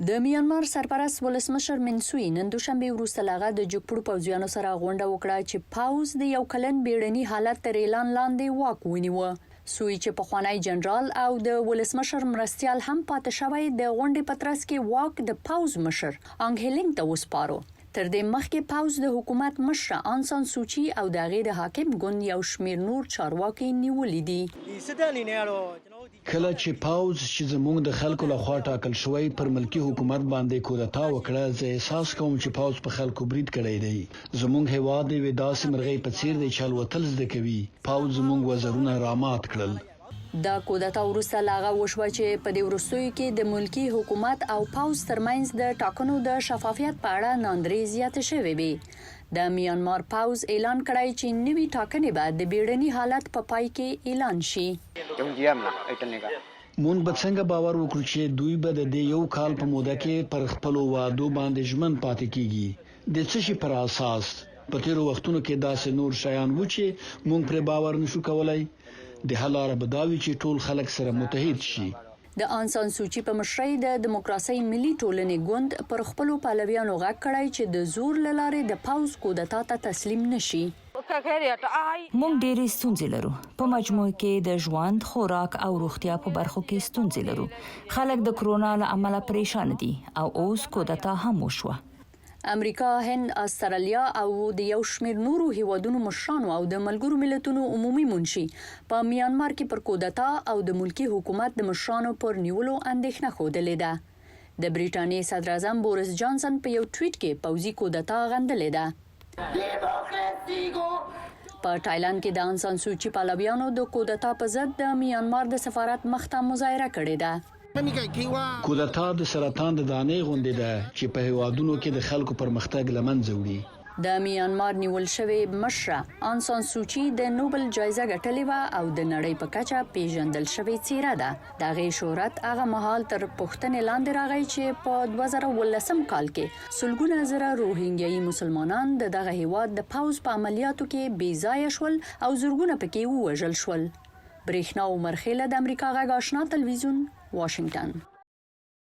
د میانمار سرپرست ولسمشر من سوی نن دوشنبه وروسته له هغه د جګپوړو پوځیانو سره غونډه وکړه چې پاوز د یو کلن بیړني حالت تر اعلان لاندې واک ونیوه. سوی چې پخوانی جنرال او د ولسمشر مرستیال هم پاتې شوی د غونډې په ترڅ کې واک د پاوز مشر انګهلینګ ته وسپارو. تر دې مخکې پاوز د حکومت مشر آن سان سوچي او د هغې د حاکم ګوند یو شمېر نور چارواکي نیولي دي. کله چې پاوز چې زموږ د خلکو لخوا ټاکل شوی پر ملکی حکومت باندې کودتا وکړه، زه احساس کوم چې پاوز په خلکو برید کړی دی. زموږ هیواد د داسې مرغۍ په څیر دی چې الوتل زده کوي. پاوز زموږ وزرونه رامات کړل. دا کودتا وروسته له هغه وشوه چې په دې وروستیو کې د ملکی حکومت او پاوز ترمنځ د ټاکنو د شفافیت په اړه ناندرۍ زیاتې شوې وې. د میانمار پاوز اعلان کړی چې نوي ټاکنې به د بیړني حالت په پای کې اعلان شي. مونږ به څنګه باور وکړو چې دوی به د دې یو کال په موده کې پر خپل وعدو باندې ژمن پاتې کیږي؟ د څه شي پر اساس؟ په تیرو وختونو کې داسې نور شیان و چې مونږ پر باور نشو کولای. د حل لاره به دا وي چې ټول خلک سره متحد شي. د آن سان سوچي په مشرۍ د دیموکراسي ملي ټولنې ګوند پر خپل پلویانو غږ کړی چې د زور له لارې د پاوز کودتا ته تسلیم نشي. مونږ ډېرې ستونزې لرو. په مجموع کې د ژوند، خوراک او روغتیا په برخو کې ستونزې لرو. خلک د کرونا له امله پریشان دي او اوس کودتا هم وشوه. امریکا، هند، استرالیا او د یو شمېر نورو هیوادونو مشرانو او د ملګرو ملتونو عمومي منشي په میانمار کې پر کودتا او د ملکی حکومت د مشرانو پر نیولو اندېښنه ښودلې ده. د بریټانیې صدر اعظم بوریس جانسن په یو ټویټ کې پوځي کودتا غندلې ده. په تایلند کې د آن سان سوچي پلویانو د کودتا په ضد د میانمار د سفارت مخ ته مظاهره کړې ده. کودتا د سرطان د دانې غوندې ده چې په هیوادونو کې د خلکو پرمختګ له منځه وړي. د میانمار نیول شوی مشره آن سان سوچي د نوبل جایزه ګټلې وه او د نړۍ په کچه پیژندل شوی څیره ده. د هغې شهرت هغه مهال تر پوښتنې لاندې راغی چې په 2018 کال کې سلګونه زره روهینګیایي مسلمانان د دغه هیواد د پاوز په عملیاتو کې بې ځایه شول او زرګونه پکې ووژل شول. برېښنا عمر خیله د امریکا غږ آشنا تلویزیون، واشنگټن.